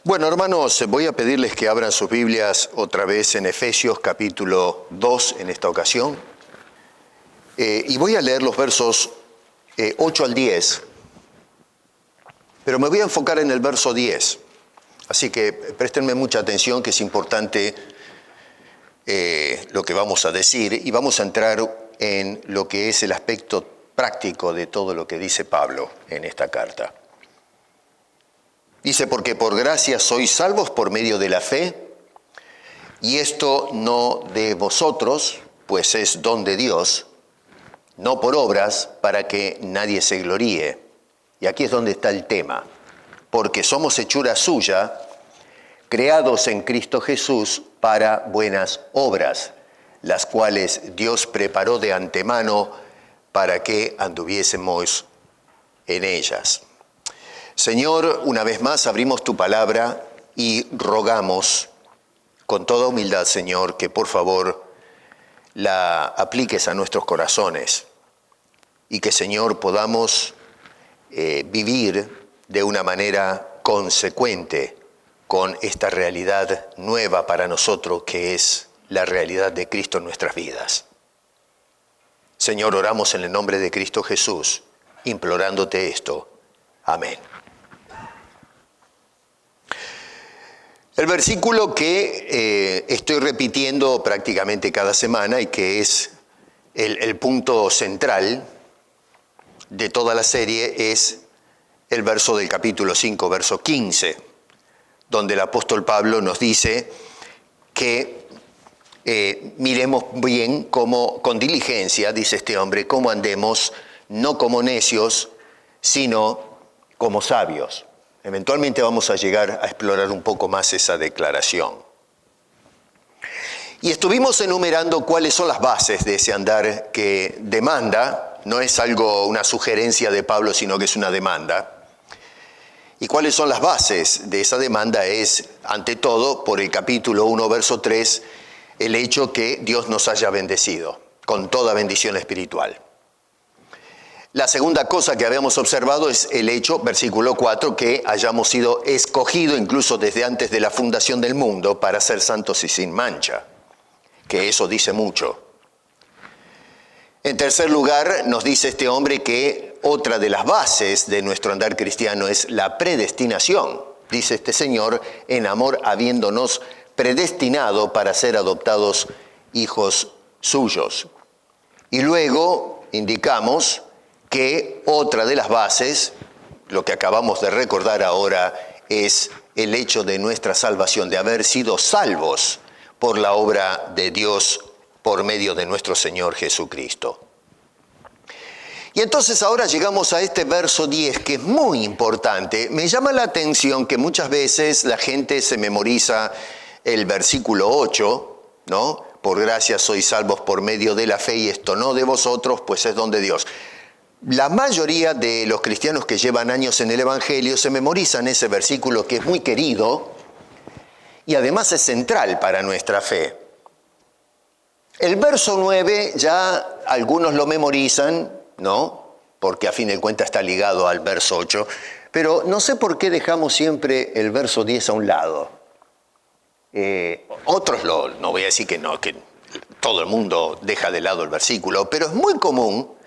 Bueno, hermanos, voy a pedirles que abran sus Biblias otra vez en Efesios capítulo 2 en esta ocasión. Y voy a leer los versos 8 al 10, pero me voy a enfocar en el verso 10. Así que préstenme mucha atención, que es importante lo que vamos a decir, y vamos a entrar en lo que es el aspecto práctico de todo lo que dice Pablo en esta carta. Dice, porque por gracia sois salvos por medio de la fe, y esto no de vosotros, pues es don de Dios, no por obras, para que nadie se gloríe. Y aquí es donde está el tema, porque somos hechura suya, creados en Cristo Jesús para buenas obras, las cuales Dios preparó de antemano para que anduviésemos en ellas. Señor, una vez más abrimos tu palabra y rogamos con toda humildad, Señor, que por favor la apliques a nuestros corazones y que, Señor, podamos vivir de una manera consecuente con esta realidad nueva para nosotros, que es la realidad de Cristo en nuestras vidas. Señor, oramos en el nombre de Cristo Jesús, implorándote esto. Amén. El versículo que estoy repitiendo prácticamente cada semana y que es el punto central de toda la serie es el verso del capítulo 5, verso 15, donde el apóstol Pablo nos dice que miremos bien cómo, con diligencia, dice este hombre, cómo andemos, no como necios, sino como sabios. Eventualmente vamos a llegar a explorar un poco más esa declaración. Y estuvimos enumerando cuáles son las bases de ese andar que demanda, no es algo, una sugerencia de Pablo, sino que es una demanda. ¿Y cuáles son las bases de esa demanda? Es, ante todo, por el capítulo 1, verso 3, el hecho que Dios nos haya bendecido con toda bendición espiritual. La segunda cosa que habíamos observado es el hecho, versículo 4, que hayamos sido escogidos incluso desde antes de la fundación del mundo para ser santos y sin mancha, que eso dice mucho. En tercer lugar, nos dice este hombre que otra de las bases de nuestro andar cristiano es la predestinación. Dice este Señor, en amor habiéndonos predestinado para ser adoptados hijos suyos. Y luego indicamos que otra de las bases, lo que acabamos de recordar ahora, es el hecho de nuestra salvación, de haber sido salvos por la obra de Dios por medio de nuestro Señor Jesucristo. Y entonces ahora llegamos a este verso 10, que es muy importante. Me llama la atención que muchas veces la gente se memoriza el versículo 8, ¿no? Por gracia sois salvos por medio de la fe, y esto no de vosotros, pues es don de Dios. La mayoría de los cristianos que llevan años en el Evangelio se memorizan ese versículo, que es muy querido y además es central para nuestra fe. El verso 9 ya algunos lo memorizan, ¿no? Porque a fin de cuentas está ligado al verso 8, pero no sé por qué dejamos siempre el verso 10 a un lado. Otros no voy a decir que no, que todo el mundo deja de lado el versículo, pero es muy común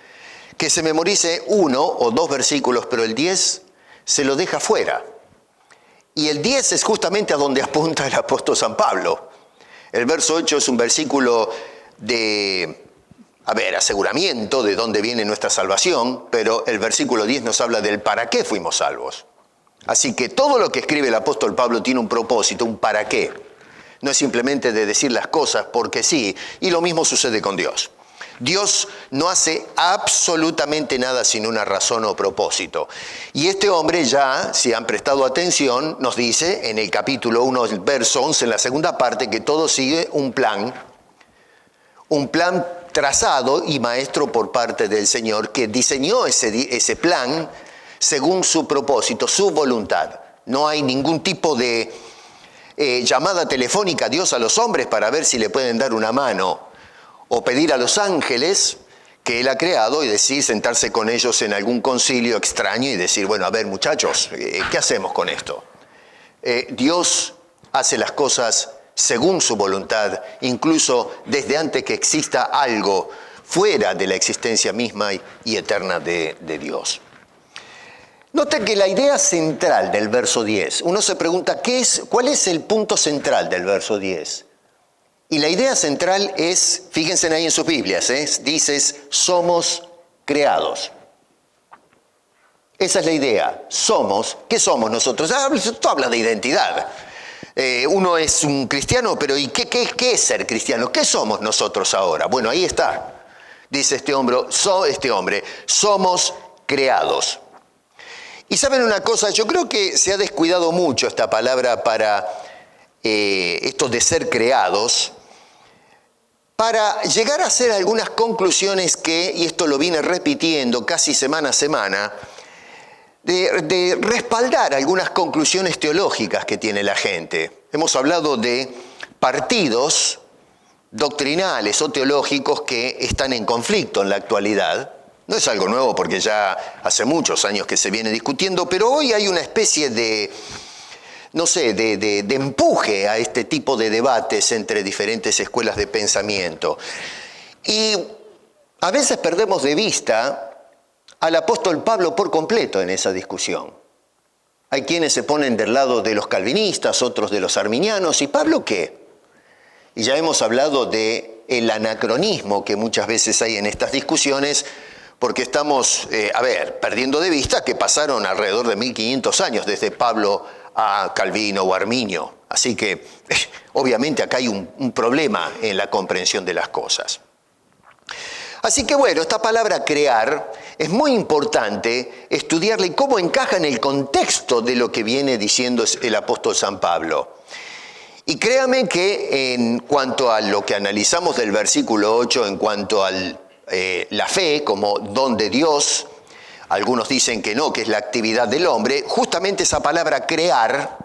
que se memorice uno o dos versículos, pero el 10 se lo deja fuera. Y el 10 es justamente a donde apunta el apóstol San Pablo. El verso 8 es un versículo de, aseguramiento de dónde viene nuestra salvación, pero el versículo 10 nos habla del para qué fuimos salvos. Así que todo lo que escribe el apóstol Pablo tiene un propósito, un para qué. No es simplemente de decir las cosas porque sí, y lo mismo sucede con Dios. Dios no hace absolutamente nada sin una razón o propósito. Y este hombre ya, si han prestado atención, nos dice en el capítulo 1, el verso 11, en la segunda parte, que todo sigue un plan trazado y maestro por parte del Señor, que diseñó ese plan según su propósito, su voluntad. No hay ningún tipo de llamada telefónica a Dios a los hombres para ver si le pueden dar una mano, o pedir a los ángeles que Él ha creado y decir, sentarse con ellos en algún concilio extraño y decir, bueno, a ver muchachos, ¿qué hacemos con esto? Dios hace las cosas según su voluntad, incluso desde antes que exista algo fuera de la existencia misma y eterna de Dios. Note que la idea central del verso 10, uno se pregunta, ¿cuál es el punto central del verso 10? Y la idea central es, fíjense ahí en sus Biblias, dices, somos creados. Esa es la idea, ¿qué somos nosotros? Esto habla de identidad. Uno es un cristiano, pero ¿y qué es ser cristiano? ¿Qué somos nosotros ahora? Bueno, ahí está. Dice este hombre, somos creados. Y saben una cosa, yo creo que se ha descuidado mucho esta palabra para esto de ser creados, para llegar a hacer algunas conclusiones y esto lo vine repitiendo casi semana a semana, de respaldar algunas conclusiones teológicas que tiene la gente. Hemos hablado de partidos doctrinales o teológicos que están en conflicto en la actualidad. No es algo nuevo porque ya hace muchos años que se viene discutiendo, pero hoy hay una especie de empuje a este tipo de debates entre diferentes escuelas de pensamiento. Y a veces perdemos de vista al apóstol Pablo por completo en esa discusión. Hay quienes se ponen del lado de los calvinistas, otros de los arminianos, ¿y Pablo qué? Y ya hemos hablado del anacronismo que muchas veces hay en estas discusiones, porque estamos, perdiendo de vista que pasaron alrededor de 1500 años desde Pablo a Calvino o Arminio. Así que, obviamente, acá hay un problema en la comprensión de las cosas. Así que bueno, esta palabra crear es muy importante estudiarla y cómo encaja en el contexto de lo que viene diciendo el apóstol San Pablo. Y créame que en cuanto a lo que analizamos del versículo 8, en cuanto a la fe como don de Dios, algunos dicen que no, que es la actividad del hombre, justamente esa palabra crear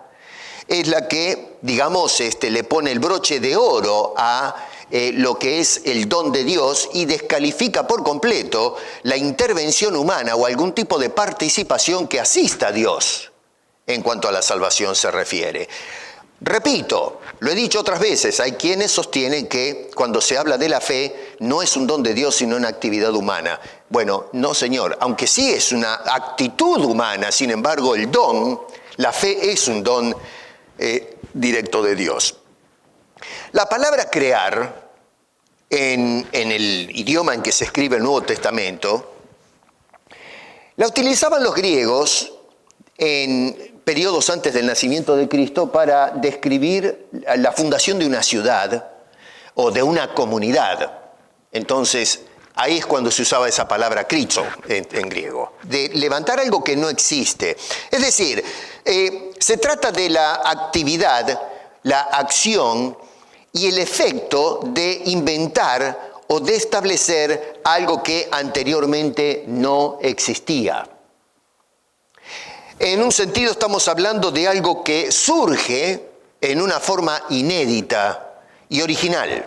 es la que, digamos, le pone el broche de oro a lo que es el don de Dios y descalifica por completo la intervención humana o algún tipo de participación que asista a Dios en cuanto a la salvación se refiere. Repito, lo he dicho otras veces, hay quienes sostienen que cuando se habla de la fe no es un don de Dios sino una actividad humana. Bueno, no señor, aunque sí es una actitud humana, sin embargo el don, la fe es un don directo de Dios. La palabra crear, en el idioma en que se escribe el Nuevo Testamento, la utilizaban los griegos en periodos antes del nacimiento de Cristo para describir la fundación de una ciudad o de una comunidad. Entonces, ahí es cuando se usaba esa palabra krizo en griego, de levantar algo que no existe. Es decir, se trata de la actividad, la acción y el efecto de inventar o de establecer algo que anteriormente no existía. En un sentido estamos hablando de algo que surge en una forma inédita y original.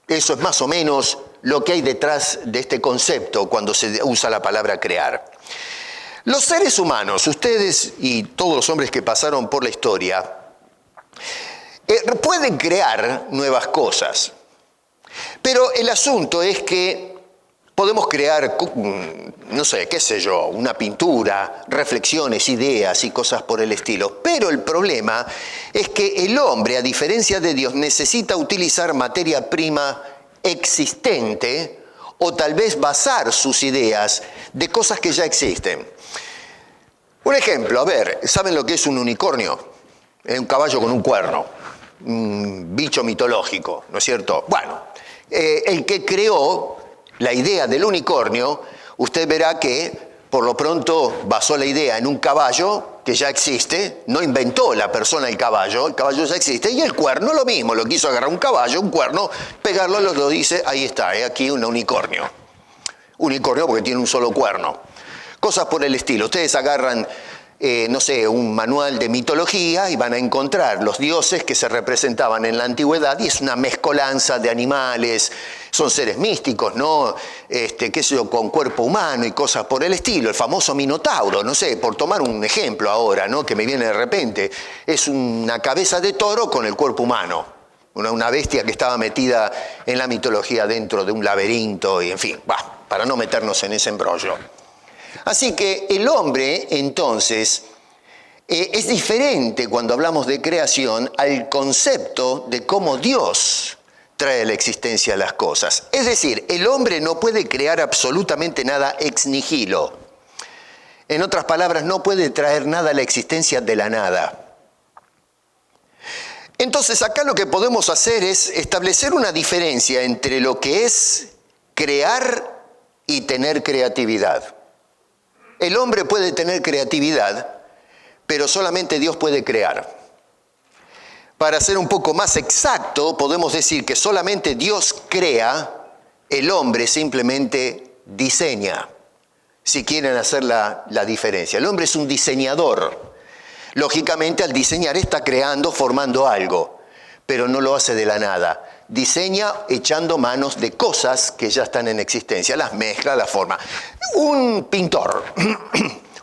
Eso es más o menos lo que hay detrás de este concepto cuando se usa la palabra crear. Los seres humanos, ustedes y todos los hombres que pasaron por la historia, pueden crear nuevas cosas. Pero el asunto es que podemos crear, no sé, qué sé yo, una pintura, reflexiones, ideas y cosas por el estilo. Pero el problema es que el hombre, a diferencia de Dios, necesita utilizar materia prima existente o tal vez basar sus ideas de cosas que ya existen. Un ejemplo, ¿saben lo que es un unicornio? Es un caballo con un cuerno, un bicho mitológico, ¿no es cierto? Bueno, el que creó la idea del unicornio, usted verá que por lo pronto basó la idea en un caballo que ya existe, no inventó la persona el caballo ya existe, y el cuerno lo mismo, lo quiso agarrar un caballo, un cuerno, pegarlo, lo dice, ahí está, aquí un unicornio. Unicornio porque tiene un solo cuerno. Cosas por el estilo. Ustedes agarran, no sé, un manual de mitología y van a encontrar los dioses que se representaban en la antigüedad y es una mezcolanza de animales, son seres místicos, ¿no? Qué sé yo, con cuerpo humano y cosas por el estilo. El famoso Minotauro, no sé, por tomar un ejemplo ahora, ¿no? Que me viene de repente. Es una cabeza de toro con el cuerpo humano. Una bestia que estaba metida en la mitología dentro de un laberinto y en fin, para no meternos en ese embrollo. Así que el hombre, entonces, es diferente cuando hablamos de creación al concepto de cómo Dios trae la existencia a las cosas. Es decir, el hombre no puede crear absolutamente nada ex nihilo. En otras palabras, no puede traer nada a la existencia de la nada. Entonces, acá lo que podemos hacer es establecer una diferencia entre lo que es crear y tener creatividad. El hombre puede tener creatividad, pero solamente Dios puede crear. Para ser un poco más exacto, podemos decir que solamente Dios crea, el hombre simplemente diseña, si quieren hacer la diferencia. El hombre es un diseñador. Lógicamente, al diseñar está creando, formando algo, pero no lo hace de la nada. Diseña echando manos de cosas que ya están en existencia, las mezcla, las forma. Un pintor,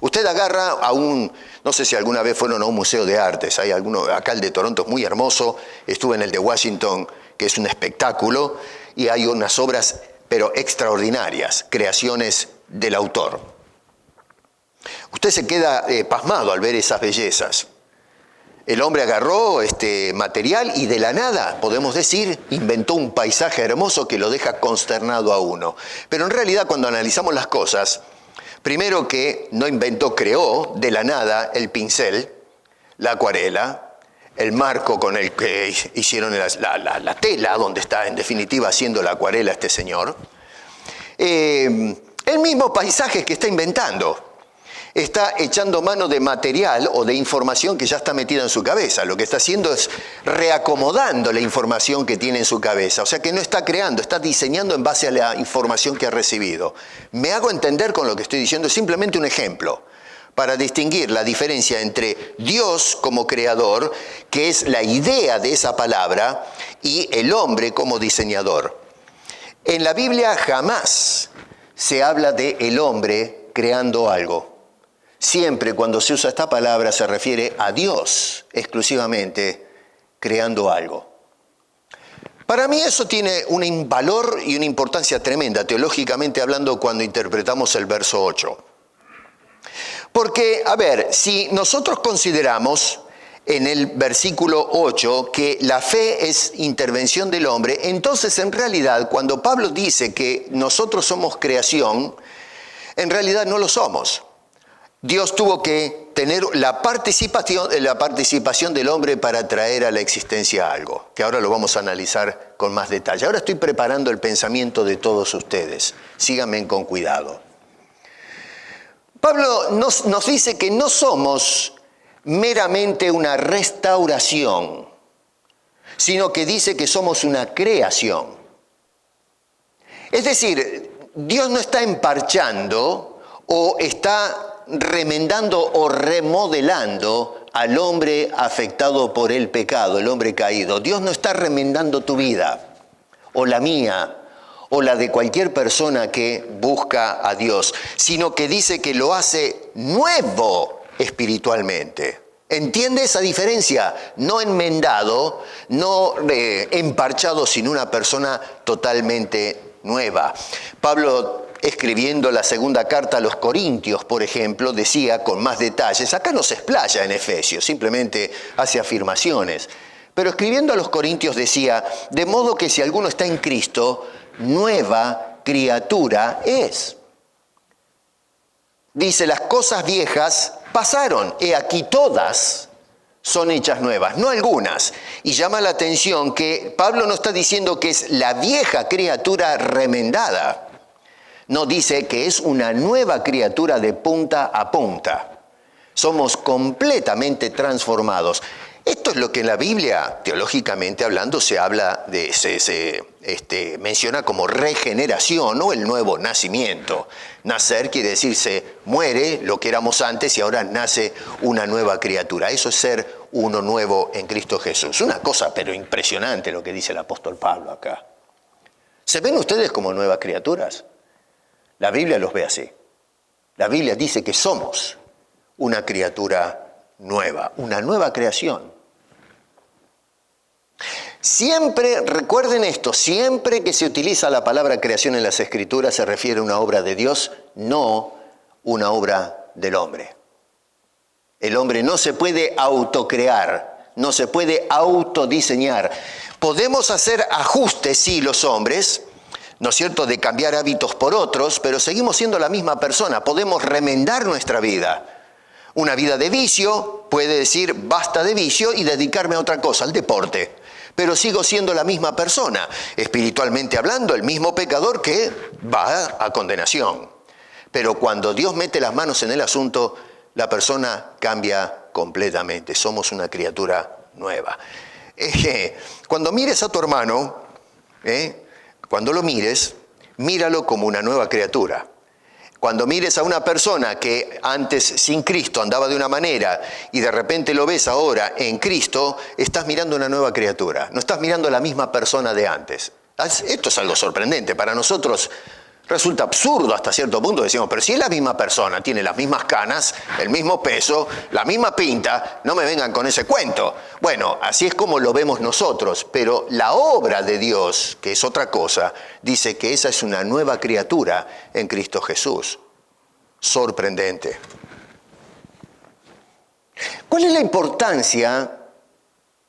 usted agarra a no sé si alguna vez fueron a un museo de artes, hay alguno, acá el de Toronto es muy hermoso, estuve en el de Washington, que es un espectáculo, y hay unas obras, pero extraordinarias, creaciones del autor. Usted se queda pasmado al ver esas bellezas. El hombre agarró este material y de la nada, podemos decir, inventó un paisaje hermoso que lo deja consternado a uno. Pero en realidad, cuando analizamos las cosas, primero que no inventó, creó de la nada el pincel, la acuarela, el marco con el que hicieron la tela, donde está en definitiva haciendo la acuarela este señor. El mismo paisaje que está inventando. Está echando mano de material o de información que ya está metida en su cabeza. Lo que está haciendo es reacomodando la información que tiene en su cabeza. O sea que no está creando, está diseñando en base a la información que ha recibido. Me hago entender con lo que estoy diciendo, es simplemente un ejemplo para distinguir la diferencia entre Dios como creador, que es la idea de esa palabra, y el hombre como diseñador. En la Biblia jamás se habla de el hombre creando algo. Siempre cuando se usa esta palabra se refiere a Dios exclusivamente creando algo. Para mí eso tiene un valor y una importancia tremenda, teológicamente hablando, cuando interpretamos el verso 8. Porque, a ver, si nosotros consideramos en el versículo 8 que la fe es intervención del hombre, entonces en realidad cuando Pablo dice que nosotros somos creación, en realidad no lo somos. Dios tuvo que tener la participación del hombre para traer a la existencia algo, que ahora lo vamos a analizar con más detalle. Ahora estoy preparando el pensamiento de todos ustedes. Síganme con cuidado. Pablo nos dice que no somos meramente una restauración, sino que dice que somos una creación. Es decir, Dios no está emparchando o está remendando o remodelando al hombre afectado por el pecado, el hombre caído. Dios no está remendando tu vida, o la mía, o la de cualquier persona que busca a Dios, sino que dice que lo hace nuevo espiritualmente. ¿Entiende esa diferencia? No enmendado, no emparchado, sino una persona totalmente nueva. Pablo, escribiendo la segunda carta a los Corintios, por ejemplo, decía con más detalles, acá no se explaya en Efesios, simplemente hace afirmaciones, pero escribiendo a los Corintios decía, de modo que si alguno está en Cristo, nueva criatura es. Dice, las cosas viejas pasaron, he aquí todas son hechas nuevas, no algunas. Y llama la atención que Pablo no está diciendo que es la vieja criatura remendada, No dice que es una nueva criatura de punta a punta. Somos completamente transformados. Esto es lo que en la Biblia, teológicamente hablando, se habla de, menciona como regeneración o el nuevo nacimiento. Nacer quiere decir se muere lo que éramos antes y ahora nace una nueva criatura. Eso es ser uno nuevo en Cristo Jesús. Una cosa pero impresionante lo que dice el apóstol Pablo acá. ¿Se ven ustedes como nuevas criaturas? La Biblia los ve así. La Biblia dice que somos una criatura nueva, una nueva creación. Siempre, recuerden esto, siempre que se utiliza la palabra creación en las Escrituras se refiere a una obra de Dios, no una obra del hombre. El hombre no se puede autocrear, no se puede autodiseñar. Podemos hacer ajustes, sí, los hombres, ¿no es cierto?, de cambiar hábitos por otros, pero seguimos siendo la misma persona. Podemos remendar nuestra vida. Una vida de vicio puede decir basta de vicio y dedicarme a otra cosa, al deporte. Pero sigo siendo la misma persona, espiritualmente hablando, el mismo pecador que va a condenación. Pero cuando Dios mete las manos en el asunto, la persona cambia completamente. Somos una criatura nueva. Cuando mires a tu hermano, cuando lo mires, míralo como una nueva criatura. Cuando mires a una persona que antes sin Cristo andaba de una manera y de repente lo ves ahora en Cristo, estás mirando una nueva criatura. No estás mirando a la misma persona de antes. Esto es algo sorprendente. Para nosotros resulta absurdo hasta cierto punto. Decimos, pero si es la misma persona, tiene las mismas canas, el mismo peso, la misma pinta, no me vengan con ese cuento. Bueno, así es como lo vemos nosotros, pero la obra de Dios, que es otra cosa, dice que esa es una nueva criatura en Cristo Jesús. Sorprendente. ¿Cuál es la importancia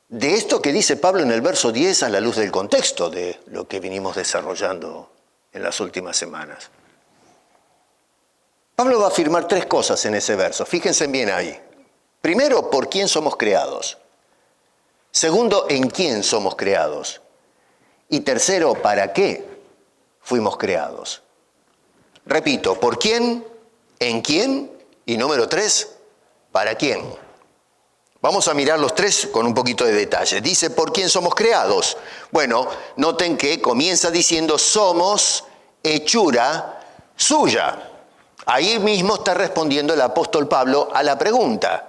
de esto que dice Pablo en el verso 10 a la luz del contexto de lo que vinimos desarrollando en las últimas semanas? Pablo va a afirmar tres cosas en ese verso. Fíjense bien ahí. Primero, ¿por quién somos creados? Segundo, ¿en quién somos creados? Y tercero, ¿para qué fuimos creados? Repito, ¿por quién? ¿En quién? Y número 3, ¿para quién? Vamos a mirar los tres con un poquito de detalle. Dice, ¿por quién somos creados? Bueno, noten que comienza diciendo, somos hechura suya. Ahí mismo está respondiendo el apóstol Pablo a la pregunta.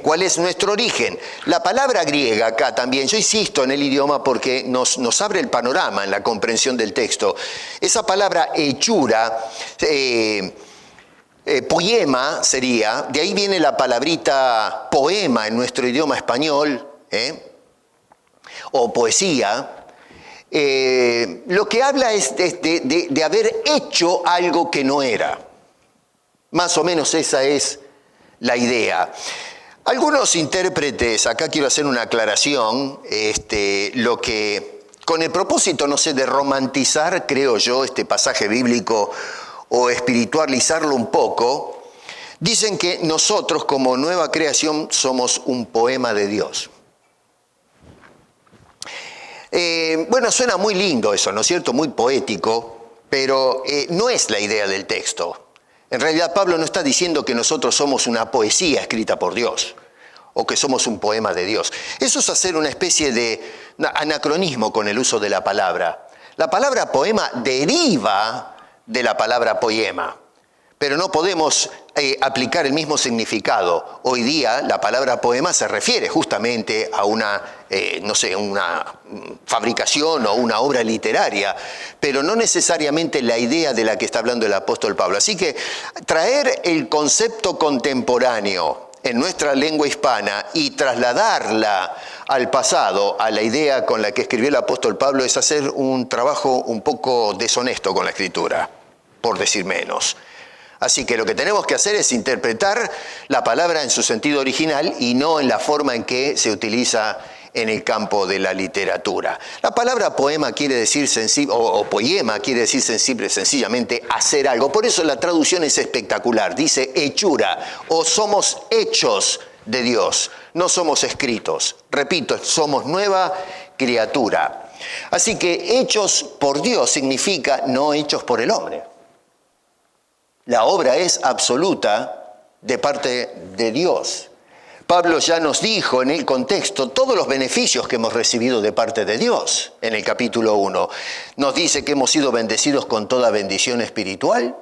¿Cuál es nuestro origen? La palabra griega acá también, yo insisto en el idioma porque nos abre el panorama en la comprensión del texto. Esa palabra hechura, poema sería, de ahí viene la palabrita poema en nuestro idioma español, o poesía. Lo que habla es de haber hecho algo que no era. Más o menos esa es la idea. Algunos intérpretes, acá quiero hacer una aclaración, lo que, con el propósito, no sé, de romantizar, creo yo, este pasaje bíblico o espiritualizarlo un poco, dicen que nosotros como nueva creación somos un poema de Dios. Bueno, suena muy lindo eso, ¿no es cierto? Muy poético, pero no es la idea del texto. En realidad Pablo no está diciendo que nosotros somos una poesía escrita por Dios o que somos un poema de Dios. Eso es hacer una especie de anacronismo con el uso de la palabra. La palabra poema deriva de la palabra poema, pero no podemos aplicar el mismo significado. Hoy día la palabra poema se refiere justamente a una fabricación o una obra literaria, pero no necesariamente la idea de la que está hablando el apóstol Pablo. Así que traer el concepto contemporáneo en nuestra lengua hispana y trasladarla al pasado, a la idea con la que escribió el apóstol Pablo, es hacer un trabajo un poco deshonesto con la Escritura, por decir menos. Así que lo que tenemos que hacer es interpretar la palabra en su sentido original y no en la forma en que se utiliza en el campo de la literatura. La palabra poema quiere decir o poema quiere decir sencillamente hacer algo. Por eso la traducción es espectacular. Dice hechura o somos hechos de Dios, no somos escritos. Repito, somos nueva criatura. Así que hechos por Dios significa no hechos por el hombre. La obra es absoluta de parte de Dios. Pablo ya nos dijo en el contexto todos los beneficios que hemos recibido de parte de Dios. En el capítulo 1 nos dice que hemos sido bendecidos con toda bendición espiritual.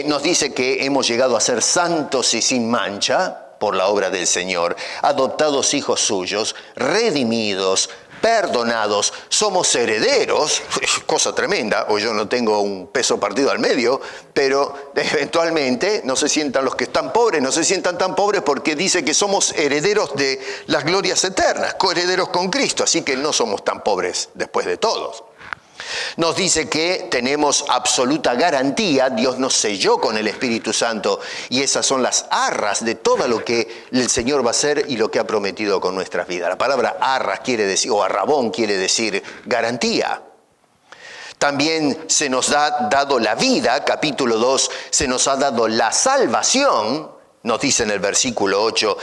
Nos dice que hemos llegado a ser santos y sin mancha por la obra del Señor, adoptados hijos suyos, redimidos, perdonados, somos herederos, cosa tremenda, hoy yo no tengo un peso partido al medio, pero eventualmente no se sientan los que están pobres, no se sientan tan pobres porque dice que somos herederos de las glorias eternas, coherederos con Cristo, así que no somos tan pobres después de todos. Nos dice que tenemos absoluta garantía, Dios nos selló con el Espíritu Santo y esas son las arras de todo lo que el Señor va a hacer y lo que ha prometido con nuestras vidas. La palabra arras quiere decir, o arrabón quiere decir garantía. También se nos ha dado la vida, capítulo 2, se nos ha dado la salvación, nos dice en el versículo 8,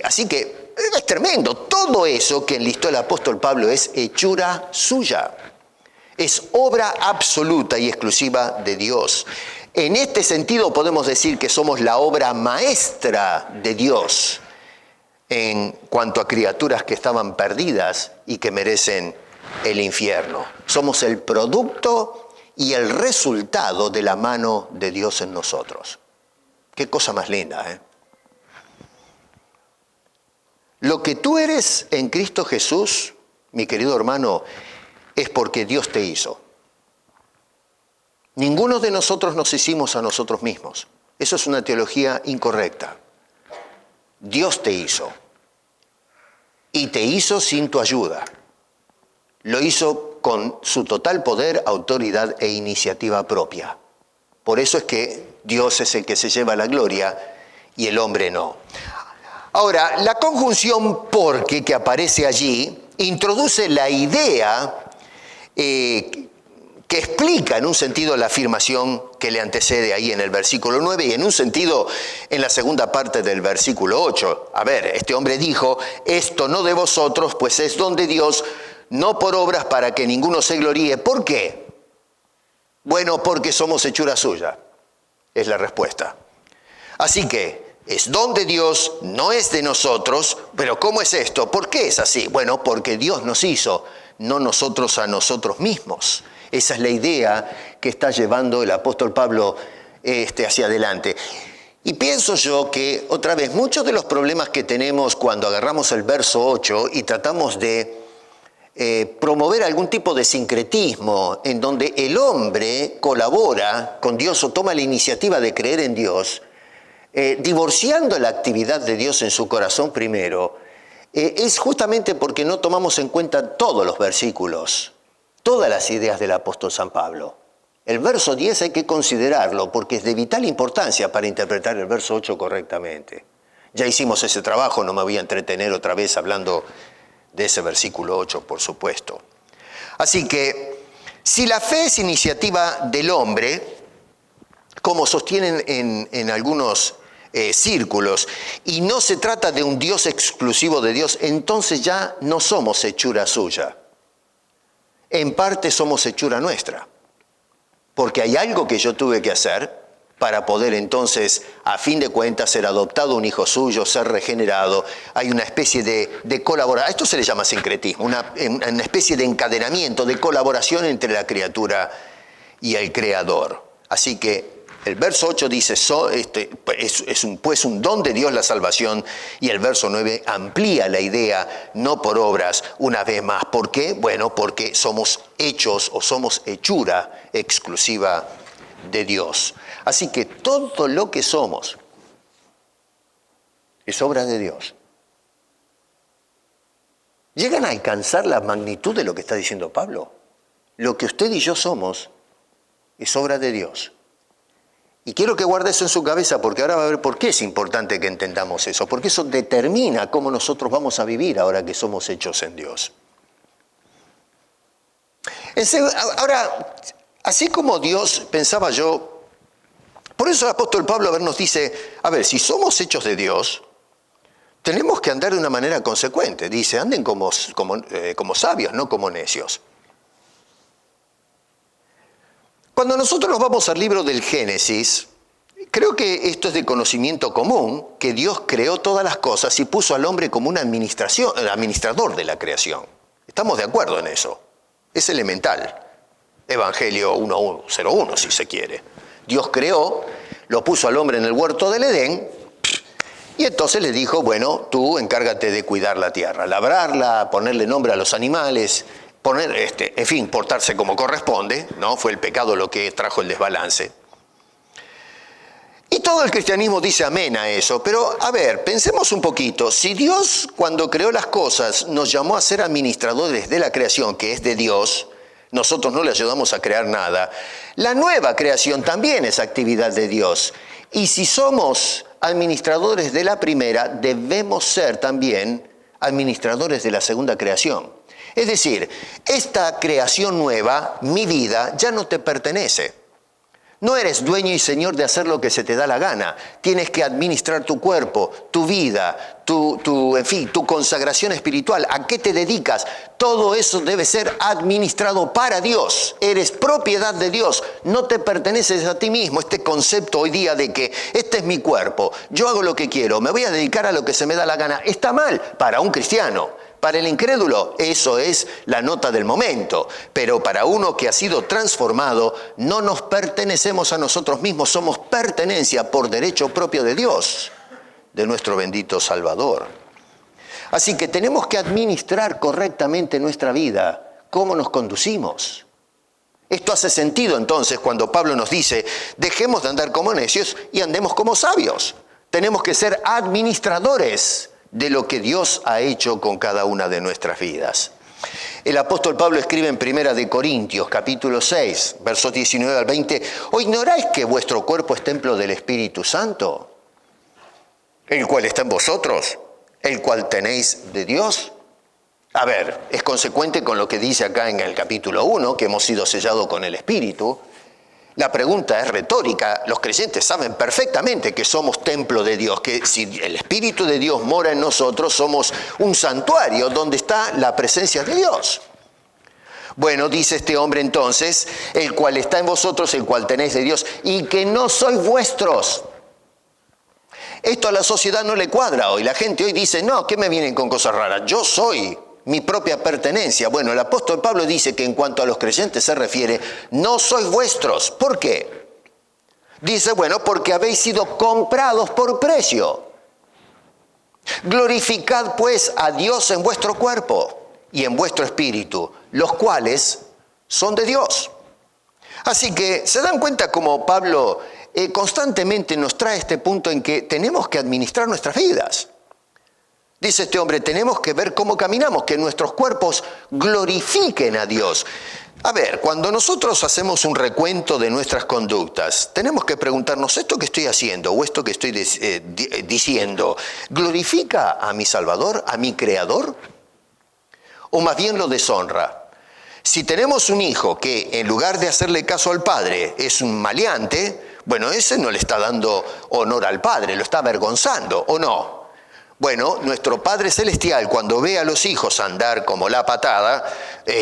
así que es tremendo, todo eso que enlistó el apóstol Pablo es hechura suya. Es obra absoluta y exclusiva de Dios. En este sentido podemos decir que somos la obra maestra de Dios en cuanto a criaturas que estaban perdidas y que merecen el infierno. Somos el producto y el resultado de la mano de Dios en nosotros. Qué cosa más linda, ¿eh? Lo que tú eres en Cristo Jesús, mi querido hermano, es porque Dios te hizo. Ninguno de nosotros nos hicimos a nosotros mismos. Eso es una teología incorrecta. Dios te hizo. Y te hizo sin tu ayuda. Lo hizo con su total poder, autoridad e iniciativa propia. Por eso es que Dios es el que se lleva la gloria y el hombre no. Ahora, la conjunción porque que aparece allí introduce la idea que explica en un sentido la afirmación que le antecede ahí en el versículo 9 y en un sentido en la segunda parte del versículo 8. A ver, este hombre dijo, esto no de vosotros, pues es don de Dios, no por obras para que ninguno se gloríe. ¿Por qué? Bueno, porque somos hechura suya, es la respuesta. Así que es don de Dios, no es de nosotros, pero ¿cómo es esto? ¿Por qué es así? Bueno, porque Dios nos hizo, no nosotros a nosotros mismos. Esa es la idea que está llevando el apóstol Pablo hacia adelante. Y pienso yo que, otra vez, muchos de los problemas que tenemos cuando agarramos el verso 8 y tratamos de promover algún tipo de sincretismo en donde el hombre colabora con Dios o toma la iniciativa de creer en Dios, divorciando la actividad de Dios en su corazón primero, es justamente porque no tomamos en cuenta todos los versículos, todas las ideas del apóstol San Pablo. El verso 10 hay que considerarlo porque es de vital importancia para interpretar el verso 8 correctamente. Ya hicimos ese trabajo, no me voy a entretener otra vez hablando de ese versículo 8, por supuesto. Así que, si la fe es iniciativa del hombre, como sostienen en algunos círculos, y no se trata de un Dios exclusivo de Dios, entonces ya no somos hechura suya. En parte somos hechura nuestra, porque hay algo que yo tuve que hacer para poder entonces, a fin de cuentas, ser adoptado un hijo suyo, ser regenerado. Hay una especie de colaboración, esto se le llama sincretismo, una especie de encadenamiento, de colaboración entre la criatura y el Creador. Así que el verso 8 dice, pues un don de Dios la salvación, y el verso 9 amplía la idea, no por obras, una vez más. ¿Por qué? Bueno, porque somos hechos o somos hechura exclusiva de Dios. Así que todo lo que somos es obra de Dios. ¿Llegan a alcanzar la magnitud de lo que está diciendo Pablo? Lo que usted y yo somos es obra de Dios. Y quiero que guarde eso en su cabeza, porque ahora va a ver por qué es importante que entendamos eso, porque eso determina cómo nosotros vamos a vivir ahora que somos hechos en Dios. Ahora, así como Dios, pensaba yo, por eso el apóstol Pablo nos dice, a ver, si somos hechos de Dios, tenemos que andar de una manera consecuente. Dice, anden como sabios, no como necios. Cuando nosotros nos vamos al libro del Génesis, creo que esto es de conocimiento común, que Dios creó todas las cosas y puso al hombre como un administrador de la creación. Estamos de acuerdo en eso. Es elemental. Evangelio 1:1, si se quiere. Dios creó, lo puso al hombre en el huerto del Edén, y entonces le dijo, bueno, tú encárgate de cuidar la tierra, labrarla, ponerle nombre a los animales, en fin, portarse como corresponde, ¿no? Fue el pecado lo que trajo el desbalance. Y todo el cristianismo dice amén a eso, pero a ver, pensemos un poquito. Si Dios, cuando creó las cosas, nos llamó a ser administradores de la creación, que es de Dios, nosotros no le ayudamos a crear nada, la nueva creación también es actividad de Dios. Y si somos administradores de la primera, debemos ser también administradores de la segunda creación. Es decir, esta creación nueva, mi vida, ya no te pertenece. No eres dueño y señor de hacer lo que se te da la gana. Tienes que administrar tu cuerpo, tu vida, tu consagración espiritual. ¿A qué te dedicas? Todo eso debe ser administrado para Dios. Eres propiedad de Dios. No te perteneces a ti mismo. Este concepto hoy día de que este es mi cuerpo, yo hago lo que quiero, me voy a dedicar a lo que se me da la gana, está mal para un cristiano. Para el incrédulo, eso es la nota del momento, pero para uno que ha sido transformado, no nos pertenecemos a nosotros mismos, somos pertenencia por derecho propio de Dios, de nuestro bendito Salvador. Así que tenemos que administrar correctamente nuestra vida, cómo nos conducimos. Esto hace sentido entonces cuando Pablo nos dice, dejemos de andar como necios y andemos como sabios. Tenemos que ser administradores de lo que Dios ha hecho con cada una de nuestras vidas. El apóstol Pablo escribe en 1 Corintios, capítulo 6, versos 19 al 20, ¿o ignoráis que vuestro cuerpo es templo del Espíritu Santo, el cual está en vosotros, el cual tenéis de Dios? A ver, es consecuente con lo que dice acá en el capítulo 1, que hemos sido sellados con el Espíritu. La pregunta es retórica. Los creyentes saben perfectamente que somos templo de Dios, que si el Espíritu de Dios mora en nosotros, somos un santuario donde está la presencia de Dios. Bueno, dice este hombre entonces, el cual está en vosotros, el cual tenéis de Dios, y que no sois vuestros. Esto a la sociedad no le cuadra hoy. La gente hoy dice, no, ¿qué me vienen con cosas raras? Yo soy mi propia pertenencia. Bueno, el apóstol Pablo dice que en cuanto a los creyentes se refiere, no sois vuestros. ¿Por qué? Dice, bueno, porque habéis sido comprados por precio. Glorificad pues a Dios en vuestro cuerpo y en vuestro espíritu, los cuales son de Dios. Así que se dan cuenta como Pablo constantemente nos trae este punto en que tenemos que administrar nuestras vidas. Dice este hombre, tenemos que ver cómo caminamos, que nuestros cuerpos glorifiquen a Dios. A ver, cuando nosotros hacemos un recuento de nuestras conductas, tenemos que preguntarnos, ¿esto que estoy haciendo o esto que estoy diciendo, glorifica a mi Salvador, a mi Creador? ¿O más bien lo deshonra? Si tenemos un hijo que en lugar de hacerle caso al padre es un maleante, bueno, ese no le está dando honor al padre, lo está avergonzando, ¿o no? Bueno, nuestro Padre Celestial, cuando ve a los hijos andar como la patada,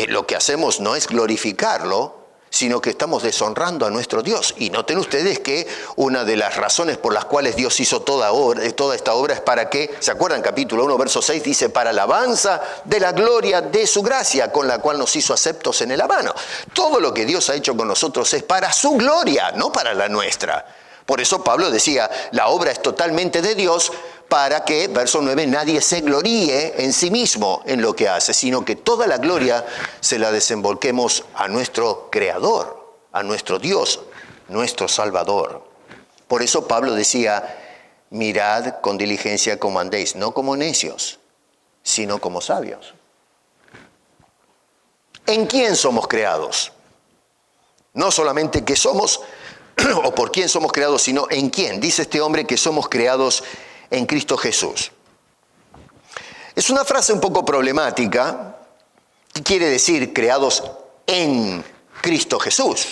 lo que hacemos no es glorificarlo, sino que estamos deshonrando a nuestro Dios. Y noten ustedes que una de las razones por las cuales Dios hizo toda esta obra es para que, ¿se acuerdan? Capítulo 1, verso 6, dice, para alabanza de la gloria de su gracia, con la cual nos hizo aceptos en el habano. Todo lo que Dios ha hecho con nosotros es para su gloria, no para la nuestra. Por eso Pablo decía, la obra es totalmente de Dios, para que, verso 9, nadie se gloríe en sí mismo en lo que hace, sino que toda la gloria se la desenvolquemos a nuestro Creador, a nuestro Dios, nuestro Salvador. Por eso Pablo decía, mirad con diligencia como andéis, no como necios, sino como sabios. ¿En quién somos creados? No solamente que somos, o por quién somos creados, sino en quién. Dice este hombre que somos creados en Cristo Jesús. Es una frase un poco problemática. ¿Qué quiere decir creados en Cristo Jesús?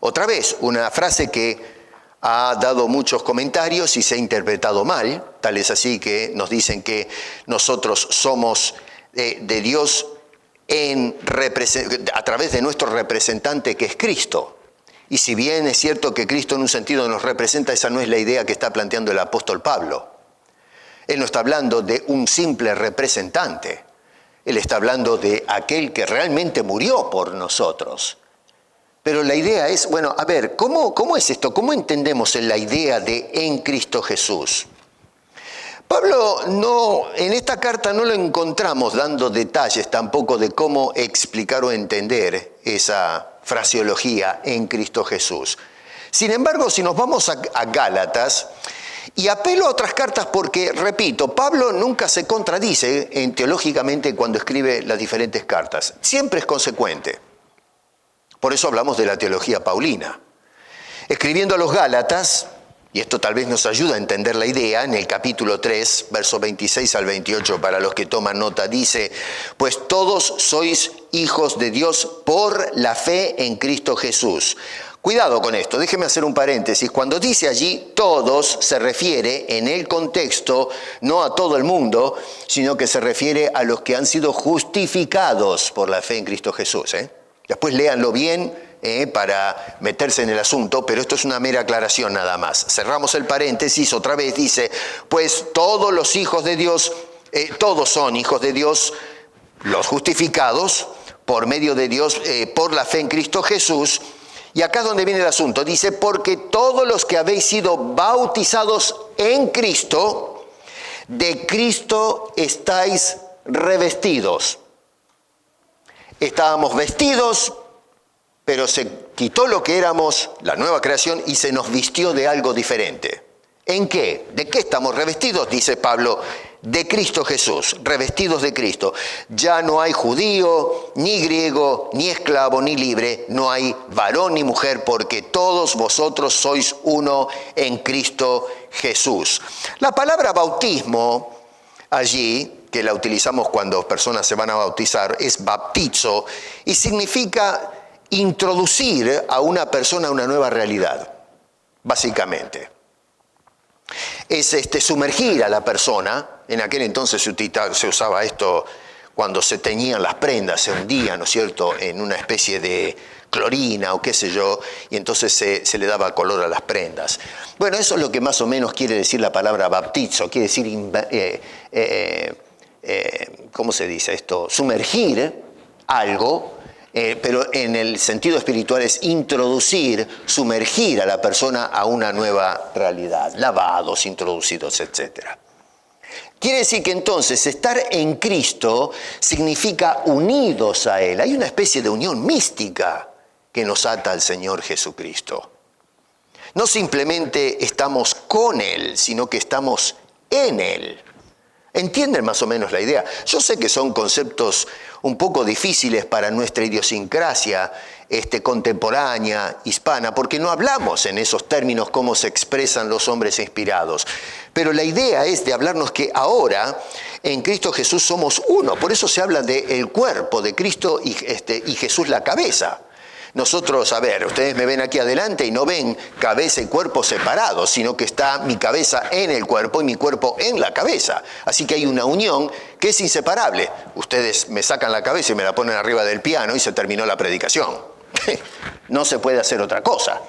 Otra vez, una frase que ha dado muchos comentarios y se ha interpretado mal. Tal es así que nos dicen que nosotros somos de Dios a través de nuestro representante que es Cristo. Y si bien es cierto que Cristo en un sentido nos representa, esa no es la idea que está planteando el apóstol Pablo. Él no está hablando de un simple representante. Él está hablando de aquel que realmente murió por nosotros. Pero la idea es, bueno, a ver, ¿cómo es esto? ¿Cómo entendemos la idea de en Cristo Jesús? Pablo en esta carta no lo encontramos dando detalles tampoco de cómo explicar o entender esa fraseología en Cristo Jesús. Sin embargo, si nos vamos a Gálatas, y apelo a otras cartas porque, repito, Pablo nunca se contradice teológicamente cuando escribe las diferentes cartas. Siempre es consecuente. Por eso hablamos de la teología paulina. Escribiendo a los Gálatas, y esto tal vez nos ayuda a entender la idea, en el capítulo 3, versos 26 al 28, para los que toman nota, dice: pues todos sois hijos de Dios por la fe en Cristo Jesús. Cuidado con esto, déjeme hacer un paréntesis. Cuando dice allí todos, se refiere en el contexto no a todo el mundo, sino que se refiere a los que han sido justificados por la fe en Cristo Jesús. Después léanlo bien para meterse en el asunto, pero esto es una mera aclaración nada más. Cerramos el paréntesis, otra vez dice, pues todos los hijos de Dios, todos son hijos de Dios, los justificados por medio de Dios, por la fe en Cristo Jesús. Y acá es donde viene el asunto. Dice, porque todos los que habéis sido bautizados en Cristo, de Cristo estáis revestidos. Estábamos vestidos, pero se quitó lo que éramos, la nueva creación, y se nos vistió de algo diferente. ¿En qué? ¿De qué estamos revestidos? Dice Pablo, de Cristo Jesús, revestidos de Cristo. Ya no hay judío, ni griego, ni esclavo, ni libre, no hay varón ni mujer, porque todos vosotros sois uno en Cristo Jesús. La palabra bautismo, allí, que la utilizamos cuando personas se van a bautizar, es baptizo, y significa introducir a una persona a una nueva realidad, básicamente. Es sumergir a la persona. En aquel entonces se usaba esto cuando se teñían las prendas, se hundían, ¿no es cierto?, en una especie de clorina o qué sé yo, y entonces se le daba color a las prendas. Bueno, eso es lo que más o menos quiere decir la palabra baptizo, quiere decir, ¿cómo se dice esto?, sumergir algo. Pero en el sentido espiritual es introducir, sumergir a la persona a una nueva realidad, lavados, introducidos, etc. Quiere decir que entonces estar en Cristo significa unidos a Él. Hay una especie de unión mística que nos ata al Señor Jesucristo. No simplemente estamos con Él, sino que estamos en Él. ¿Entienden más o menos la idea? Yo sé que son conceptos un poco difíciles para nuestra idiosincrasia contemporánea, hispana, porque no hablamos en esos términos cómo se expresan los hombres inspirados. Pero la idea es de hablarnos que ahora en Cristo Jesús somos uno. Por eso se habla del cuerpo de Cristo y Jesús la cabeza. Nosotros, a ver, ustedes me ven aquí adelante y no ven cabeza y cuerpo separados, sino que está mi cabeza en el cuerpo y mi cuerpo en la cabeza. Así que hay una unión que es inseparable. Ustedes me sacan la cabeza y me la ponen arriba del piano y se terminó la predicación. No se puede hacer otra cosa.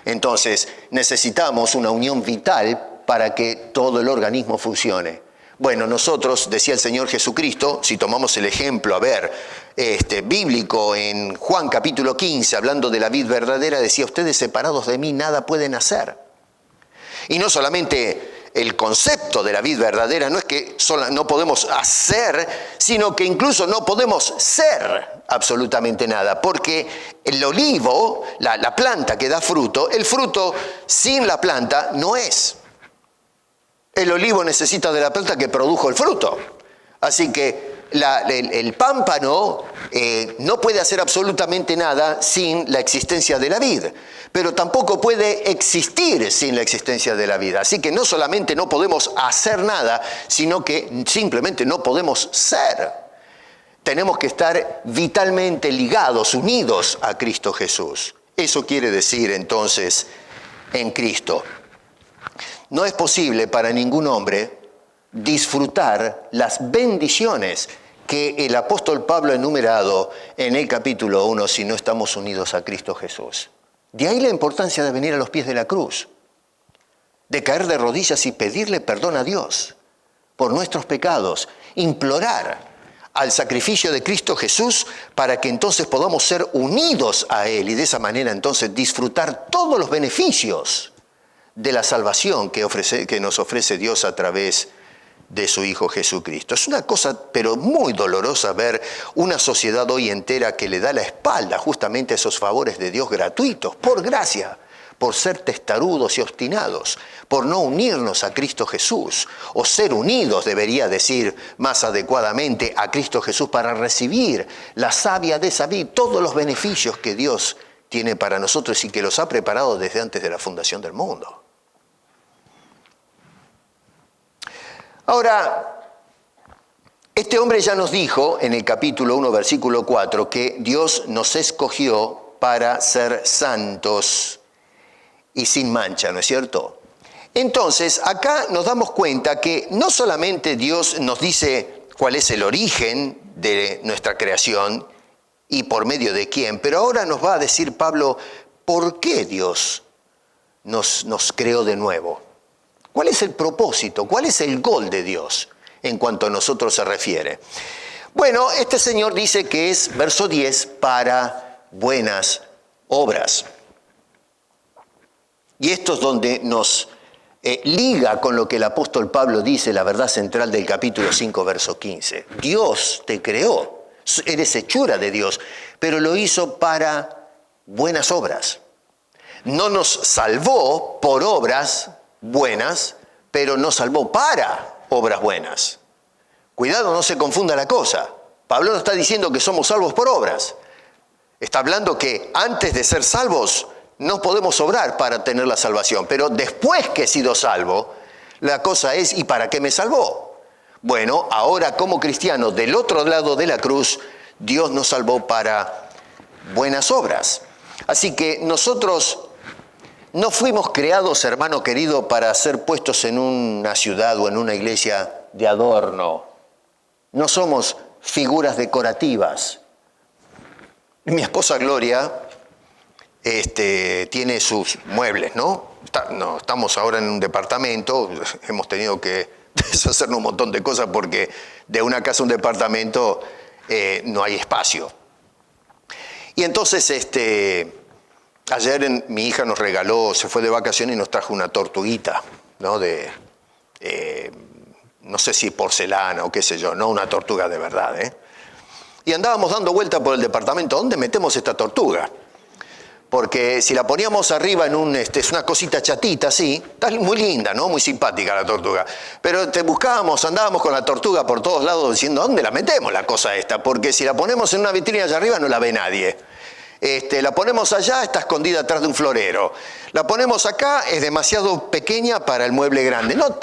Entonces, necesitamos una unión vital para que todo el organismo funcione. Bueno, nosotros, decía el Señor Jesucristo, si tomamos el ejemplo, bíblico en Juan capítulo 15, hablando de la vid verdadera, decía, ustedes separados de mí nada pueden hacer. Y no solamente el concepto de la vid verdadera, no es que no podemos hacer, sino que incluso no podemos ser absolutamente nada, porque el olivo, la planta que da fruto, el fruto sin la planta no es. El olivo necesita de la planta que produjo el fruto. Así que el pámpano no puede hacer absolutamente nada sin la existencia de la vid, pero tampoco puede existir sin la existencia de la vida. Así que no solamente no podemos hacer nada, sino que simplemente no podemos ser. Tenemos que estar vitalmente ligados, unidos a Cristo Jesús. Eso quiere decir entonces en Cristo. No es posible para ningún hombre disfrutar las bendiciones que el apóstol Pablo ha enumerado en el capítulo 1 si no estamos unidos a Cristo Jesús. De ahí la importancia de venir a los pies de la cruz, de caer de rodillas y pedirle perdón a Dios por nuestros pecados, implorar al sacrificio de Cristo Jesús para que entonces podamos ser unidos a Él y de esa manera entonces disfrutar todos los beneficios de la salvación que nos ofrece Dios a través de su Hijo Jesucristo. Es una cosa pero muy dolorosa ver una sociedad hoy entera que le da la espalda justamente a esos favores de Dios gratuitos, por gracia, por ser testarudos y obstinados, por no unirnos a Cristo Jesús, o ser unidos, debería decir más adecuadamente, a Cristo Jesús para recibir la savia de esa vid, todos los beneficios que Dios tiene para nosotros y que los ha preparado desde antes de la fundación del mundo. Ahora, este hombre ya nos dijo en el capítulo 1, versículo 4, que Dios nos escogió para ser santos y sin mancha, ¿no es cierto? Entonces, acá nos damos cuenta que no solamente Dios nos dice cuál es el origen de nuestra creación y por medio de quién, pero ahora nos va a decir Pablo por qué Dios nos creó de nuevo. ¿Cuál es el propósito? ¿Cuál es el gol de Dios en cuanto a nosotros se refiere? Bueno, este señor dice que es, verso 10, para buenas obras. Y esto es donde nos liga con lo que el apóstol Pablo dice, la verdad central del capítulo 5, verso 15. Dios te creó, eres hechura de Dios, pero lo hizo para buenas obras. No nos salvó por obras buenas, pero nos salvó para obras buenas. Cuidado, no se confunda la cosa. Pablo no está diciendo que somos salvos por obras. Está hablando que antes de ser salvos no podemos obrar para tener la salvación, pero después que he sido salvo, la cosa es, ¿y para qué me salvó? Bueno, ahora como cristianos del otro lado de la cruz, Dios nos salvó para buenas obras. Así que nosotros no fuimos creados, hermano querido, para ser puestos en una ciudad o en una iglesia de adorno. No somos figuras decorativas. Mi esposa Gloria tiene sus muebles, ¿no? Estamos ahora en un departamento, hemos tenido que deshacernos un montón de cosas porque de una casa a un departamento no hay espacio. Y entonces ayer mi hija nos regaló, se fue de vacaciones y nos trajo una tortuguita, ¿no? No sé si porcelana o qué sé yo, no una tortuga de verdad, ¿eh? Y andábamos dando vuelta por el departamento, ¿dónde metemos esta tortuga? Porque si la poníamos arriba en es una cosita chatita, sí, está muy linda, ¿no? Muy simpática la tortuga. Pero andábamos con la tortuga por todos lados diciendo, ¿dónde la metemos la cosa esta? Porque si la ponemos en una vitrina allá arriba no la ve nadie. La ponemos allá, está escondida atrás de un florero. La ponemos acá, es demasiado pequeña para el mueble grande. No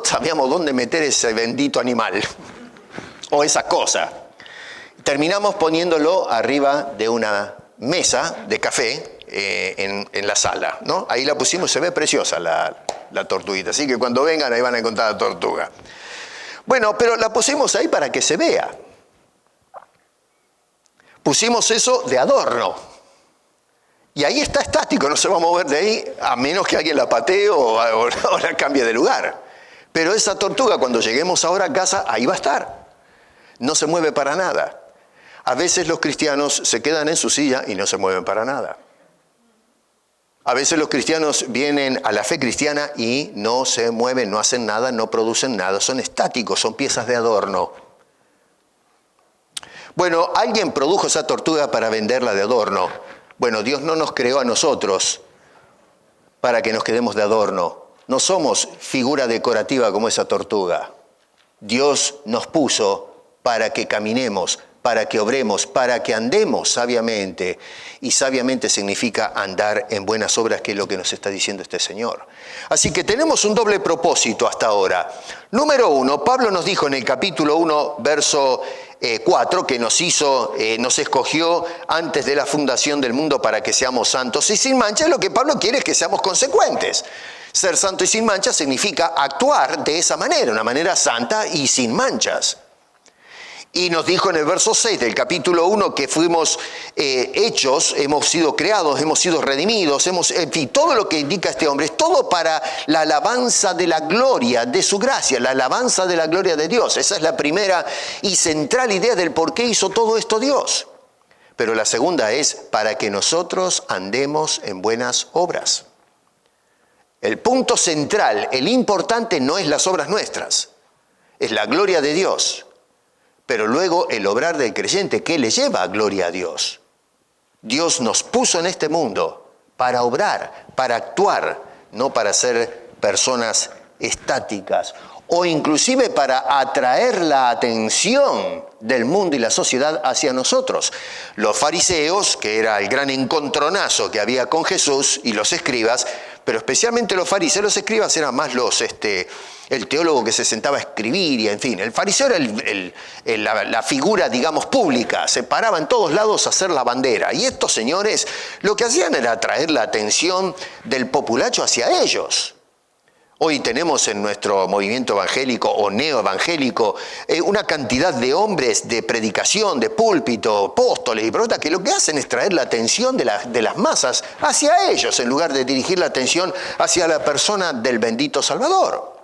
sabíamos dónde meter ese bendito animal o esa cosa. Terminamos poniéndolo arriba de una mesa de café en la sala, ¿no? Ahí la pusimos, se ve preciosa la tortuguita. Así que cuando vengan ahí van a encontrar la tortuga. Bueno, pero la pusimos ahí para que se vea. Pusimos eso de adorno. Y ahí está estático, no se va a mover de ahí a menos que alguien la patee o la cambie de lugar. Pero esa tortuga cuando lleguemos ahora a casa, ahí va a estar. No se mueve para nada. A veces los cristianos se quedan en su silla y no se mueven para nada. A veces los cristianos vienen a la fe cristiana y no se mueven, no hacen nada, no producen nada. Son estáticos, son piezas de adorno. Bueno, alguien produjo esa tortuga para venderla de adorno. Bueno, Dios no nos creó a nosotros para que nos quedemos de adorno. No somos figura decorativa como esa tortuga. Dios nos puso para que caminemos, para que obremos, para que andemos sabiamente. Y sabiamente significa andar en buenas obras, que es lo que nos está diciendo este Señor. Así que tenemos un doble propósito hasta ahora. Número 1, Pablo nos dijo en el capítulo 1, verso 4, que nos escogió antes de la fundación del mundo para que seamos santos y sin mancha. Lo que Pablo quiere es que seamos consecuentes. Ser santo y sin mancha significa actuar de esa manera, una manera santa y sin manchas. Y nos dijo en el verso 6 del capítulo 1 que fuimos hechos, hemos sido creados, hemos sido redimidos, en fin, todo lo que indica este hombre es todo para la alabanza de la gloria de su gracia, la alabanza de la gloria de Dios. Esa es la primera y central idea del por qué hizo todo esto Dios. Pero la segunda es para que nosotros andemos en buenas obras. El punto central, el importante no es las obras nuestras, es la gloria de Dios. Pero luego el obrar del creyente, ¿qué le lleva a gloria a Dios? Dios nos puso en este mundo para obrar, para actuar, no para ser personas estáticas o inclusive para atraer la atención del mundo y la sociedad hacia nosotros. Los fariseos, que era el gran encontronazo que había con Jesús, y los escribas, pero especialmente los fariseos, los escribas eran más el teólogo que se sentaba a escribir, y en fin, el fariseo era la figura, digamos, pública, se paraba en todos lados a hacer la bandera, y estos señores lo que hacían era atraer la atención del populacho hacia ellos. Hoy tenemos en nuestro movimiento evangélico o neoevangélico una cantidad de hombres de predicación, de púlpito, apóstoles y profetas que lo que hacen es traer la atención de las masas hacia ellos en lugar de dirigir la atención hacia la persona del bendito Salvador.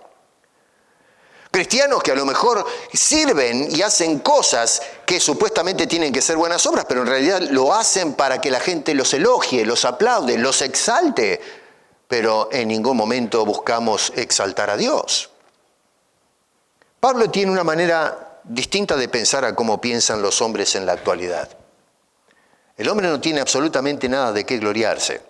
Cristianos que a lo mejor sirven y hacen cosas que supuestamente tienen que ser buenas obras, pero en realidad lo hacen para que la gente los elogie, los aplaude, los exalte, pero en ningún momento buscamos exaltar a Dios. Pablo tiene una manera distinta de pensar a cómo piensan los hombres en la actualidad. El hombre no tiene absolutamente nada de qué gloriarse.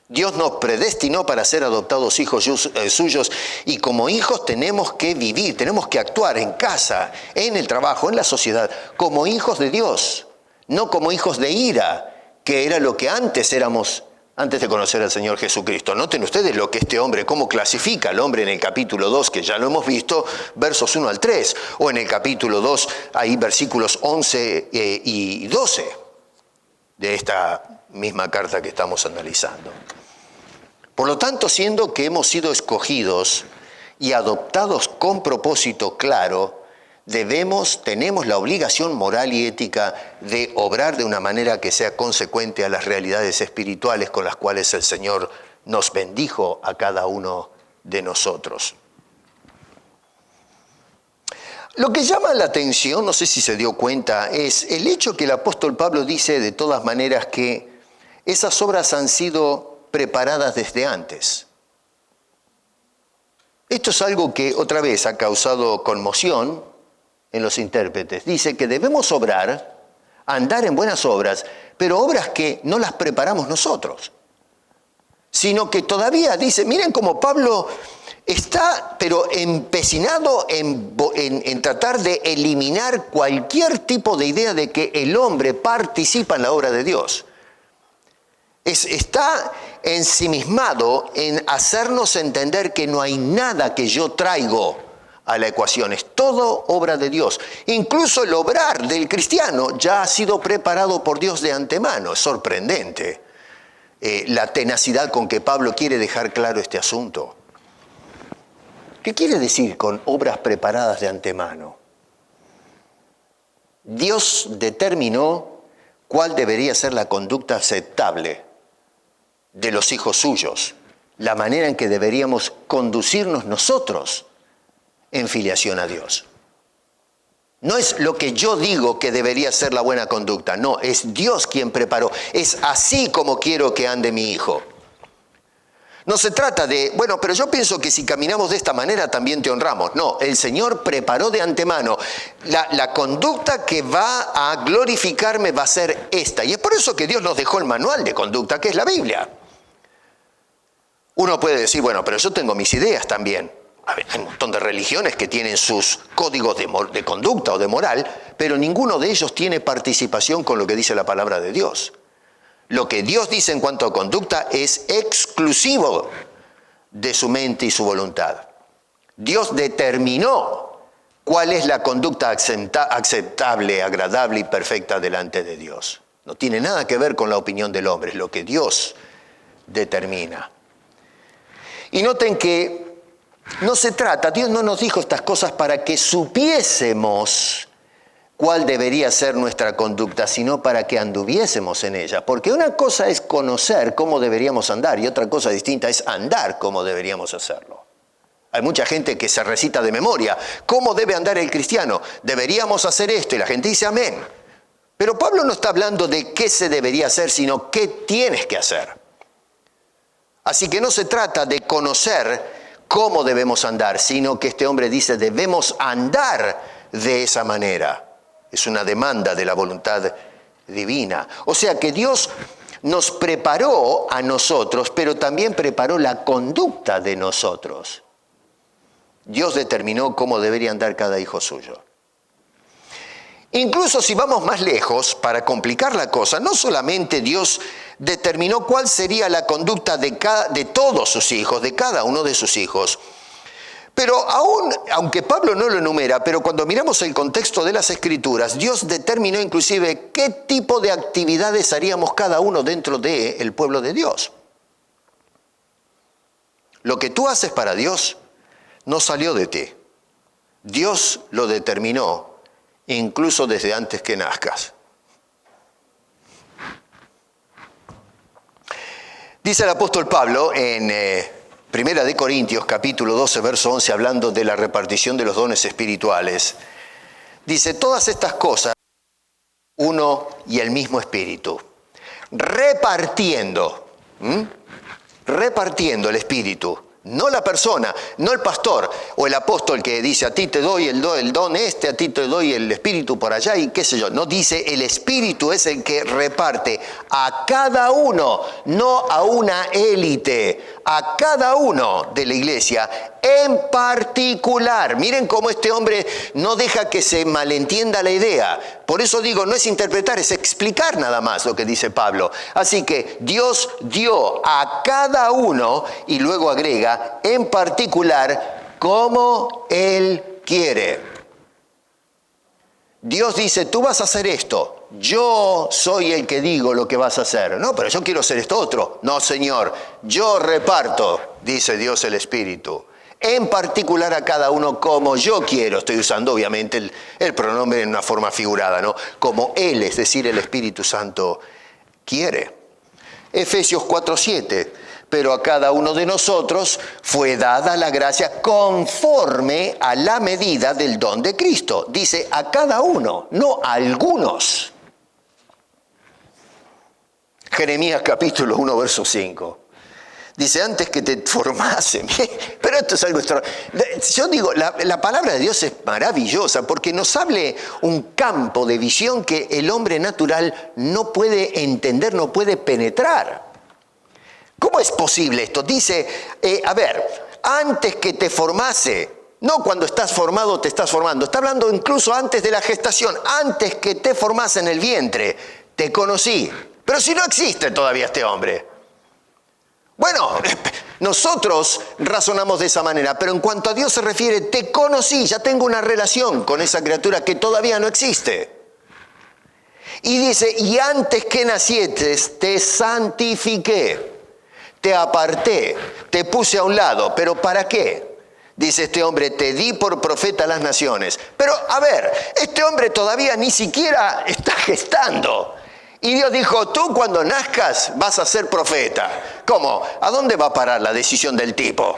Dios nos predestinó para ser adoptados hijos suyos y como hijos tenemos que vivir, tenemos que actuar en casa, en el trabajo, en la sociedad, como hijos de Dios, no como hijos de ira, que era lo que antes éramos antes de conocer al Señor Jesucristo. Noten ustedes lo que este hombre, cómo clasifica al hombre en el capítulo 2, que ya lo hemos visto, versos 1 al 3, o en el capítulo 2, ahí versículos 11 y 12 de esta misma carta que estamos analizando. Por lo tanto, siendo que hemos sido escogidos y adoptados con propósito claro, tenemos la obligación moral y ética de obrar de una manera que sea consecuente a las realidades espirituales con las cuales el Señor nos bendijo a cada uno de nosotros. Lo que llama la atención, no sé si se dio cuenta, es el hecho que el apóstol Pablo dice de todas maneras que esas obras han sido preparadas desde antes. Esto es algo que otra vez ha causado conmoción en los intérpretes. Dice que debemos obrar, andar en buenas obras, pero obras que no las preparamos nosotros, sino que todavía dice, miren cómo Pablo está, pero empecinado en tratar de eliminar cualquier tipo de idea de que el hombre participa en la obra de Dios. Está ensimismado en hacernos entender que no hay nada que yo traigo a la ecuación, es todo obra de Dios. Incluso el obrar del cristiano ya ha sido preparado por Dios de antemano. Es sorprendente la tenacidad con que Pablo quiere dejar claro este asunto. ¿Qué quiere decir con obras preparadas de antemano? Dios determinó cuál debería ser la conducta aceptable de los hijos suyos, la manera en que deberíamos conducirnos nosotros en filiación a Dios. No es lo que yo digo que debería ser la buena conducta, no, es Dios quien preparó. Es así como quiero que ande mi hijo. No se trata de, bueno, pero yo pienso que si caminamos de esta manera también te honramos. No, el Señor preparó de antemano. La conducta que va a glorificarme va a ser esta. Y es por eso que Dios nos dejó el manual de conducta, que es la Biblia. Uno puede decir, bueno, pero yo tengo mis ideas también. A ver, hay un montón de religiones que tienen sus códigos de conducta o de moral, pero ninguno de ellos tiene participación con lo que dice la palabra de Dios. Lo que Dios dice en cuanto a conducta es exclusivo de su mente y su voluntad. Dios determinó cuál es la conducta aceptable, agradable y perfecta delante de Dios. No tiene nada que ver con la opinión del hombre, es lo que Dios determina. Y noten que no se trata, Dios no nos dijo estas cosas para que supiésemos cuál debería ser nuestra conducta, sino para que anduviésemos en ella. Porque una cosa es conocer cómo deberíamos andar y otra cosa distinta es andar como deberíamos hacerlo. Hay mucha gente que se recita de memoria. ¿Cómo debe andar el cristiano? Deberíamos hacer esto y la gente dice amén. Pero Pablo no está hablando de qué se debería hacer, sino qué tienes que hacer. Así que no se trata de conocer cómo debemos andar, sino que este hombre dice debemos andar de esa manera. Es una demanda de la voluntad divina. O sea que Dios nos preparó a nosotros, pero también preparó la conducta de nosotros. Dios determinó cómo debería andar cada hijo suyo. Incluso si vamos más lejos, para complicar la cosa, no solamente Dios determinó cuál sería la conducta de todos sus hijos, de cada uno de sus hijos, pero aunque Pablo no lo enumera, pero cuando miramos el contexto de las Escrituras, Dios determinó inclusive qué tipo de actividades haríamos cada uno dentro del pueblo de Dios. Lo que tú haces para Dios no salió de ti. Dios lo determinó incluso desde antes que nazcas. Dice el apóstol Pablo en Primera de Corintios, capítulo 12, verso 11, hablando de la repartición de los dones espirituales. Dice, todas estas cosas, uno y el mismo espíritu, repartiendo el espíritu. No la persona, no el pastor o el apóstol que dice a ti te doy el don este, a ti te doy el espíritu por allá y qué sé yo. No, dice el espíritu es el que reparte a cada uno, no a una élite, a cada uno de la iglesia en particular. Miren cómo este hombre no deja que se malentienda la idea. Por eso digo, no es interpretar, es explicar nada más lo que dice Pablo. Así que Dios dio a cada uno y luego agrega, en particular, como Él quiere. Dios dice, tú vas a hacer esto. Yo soy el que digo lo que vas a hacer. No, pero yo quiero hacer esto otro. No, Señor, yo reparto, dice Dios el Espíritu. En particular a cada uno como yo quiero. Estoy usando obviamente el pronombre en una forma figurada, ¿no? Como Él, es decir, el Espíritu Santo quiere. Efesios 4:7. Pero a cada uno de nosotros fue dada la gracia conforme a la medida del don de Cristo. Dice a cada uno, no a algunos. Jeremías capítulo 1, verso 5. Dice, antes que te formase. Pero esto es algo extraordinario. Yo digo, la palabra de Dios es maravillosa porque nos abre un campo de visión que el hombre natural no puede entender, no puede penetrar. ¿Cómo es posible esto? Dice, antes que te formase, no cuando estás formado te estás formando, está hablando incluso antes de la gestación, antes que te formase en el vientre, te conocí. Pero si no existe todavía este hombre. Bueno, nosotros razonamos de esa manera, pero en cuanto a Dios se refiere, te conocí, ya tengo una relación con esa criatura que todavía no existe. Y dice, y antes que nacieses, te santifiqué, te aparté, te puse a un lado, ¿pero para qué? Dice este hombre, te di por profeta a las naciones. Pero, este hombre todavía ni siquiera está gestando. Y Dios dijo, tú cuando nazcas vas a ser profeta. ¿Cómo? ¿A dónde va a parar la decisión del tipo?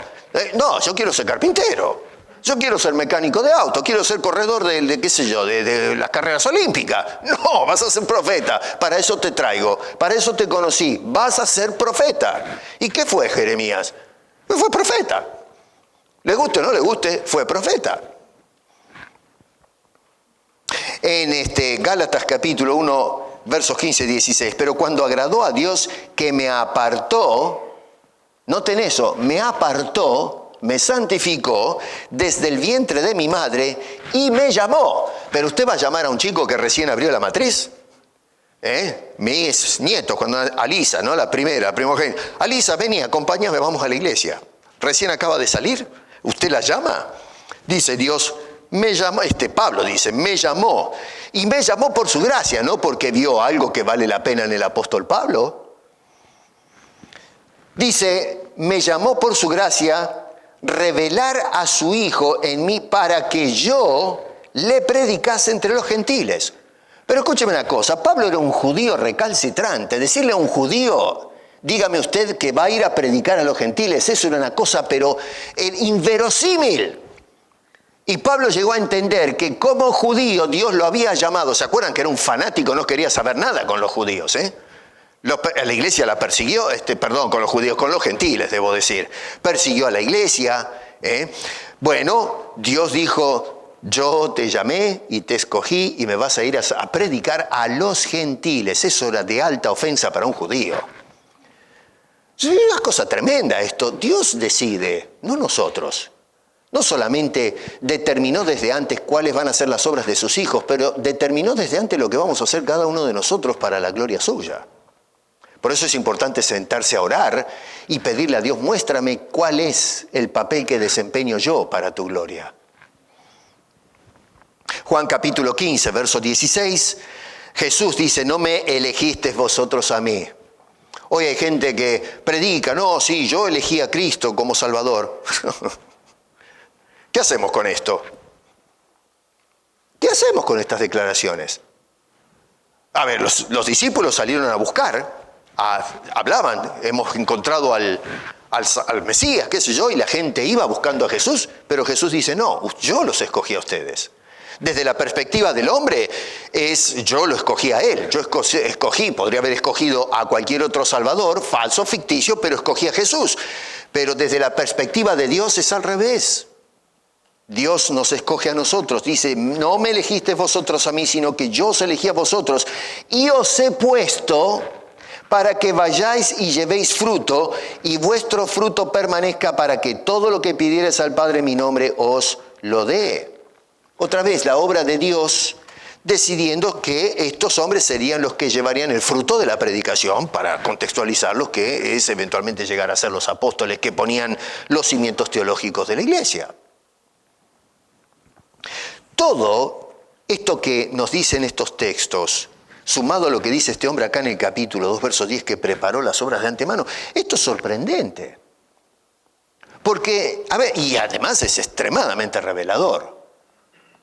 No, yo quiero ser carpintero. Yo quiero ser mecánico de auto. Quiero ser corredor de las carreras olímpicas. No, vas a ser profeta. Para eso te traigo. Para eso te conocí. Vas a ser profeta. ¿Y qué fue Jeremías? Fue profeta. Le guste o no le guste, fue profeta. En Gálatas capítulo 1... versos 15 y 16, pero cuando agradó a Dios que me apartó, noten eso, me apartó, me santificó desde el vientre de mi madre y me llamó. Pero usted va a llamar a un chico que recién abrió la matriz. Mis nietos, cuando Alisa, ¿no? La primogénita. Alisa, vení, acompáñame, vamos a la iglesia. Recién acaba de salir, ¿usted la llama? Dice Dios, me llamó, Pablo dice, me llamó. Y me llamó por su gracia, no porque vio algo que vale la pena en el apóstol Pablo. Dice, me llamó por su gracia revelar a su Hijo en mí para que yo le predicase entre los gentiles. Pero escúcheme una cosa, Pablo era un judío recalcitrante. Decirle a un judío, dígame usted que va a ir a predicar a los gentiles, eso era una cosa pero inverosímil. Y Pablo llegó a entender que como judío Dios lo había llamado. ¿Se acuerdan que era un fanático, no quería saber nada con los judíos? La iglesia la persiguió, con los judíos, con los gentiles, debo decir. Persiguió a la iglesia. Bueno, Dios dijo, yo te llamé y te escogí y me vas a ir a predicar a los gentiles. Eso era de alta ofensa para un judío. Es una cosa tremenda esto. Dios decide, no nosotros. No solamente determinó desde antes cuáles van a ser las obras de sus hijos, pero determinó desde antes lo que vamos a hacer cada uno de nosotros para la gloria suya. Por eso es importante sentarse a orar y pedirle a Dios, muéstrame cuál es el papel que desempeño yo para tu gloria. Juan capítulo 15, verso 16, Jesús dice, no me elegisteis vosotros a mí. Hoy hay gente que predica, no, sí, yo elegí a Cristo como Salvador. ¿Qué hacemos con esto? ¿Qué hacemos con estas declaraciones? A ver, los discípulos salieron a buscar, hablaban, hemos encontrado al Mesías, qué sé yo, y la gente iba buscando a Jesús, pero Jesús dice, no, yo los escogí a ustedes. Desde la perspectiva del hombre, yo lo escogí a él, yo escogí, podría haber escogido a cualquier otro salvador, falso, ficticio, pero escogí a Jesús. Pero desde la perspectiva de Dios es al revés. Dios nos escoge a nosotros, dice, no me elegisteis vosotros a mí, sino que yo os elegí a vosotros y os he puesto para que vayáis y llevéis fruto y vuestro fruto permanezca para que todo lo que pidiereis al Padre en mi nombre os lo dé. Otra vez, la obra de Dios decidiendo que estos hombres serían los que llevarían el fruto de la predicación para contextualizarlos, que es eventualmente llegar a ser los apóstoles que ponían los cimientos teológicos de la iglesia. Todo esto que nos dicen estos textos, sumado a lo que dice este hombre acá en el capítulo 2, verso 10, que preparó las obras de antemano, esto es sorprendente. Porque, y además es extremadamente revelador.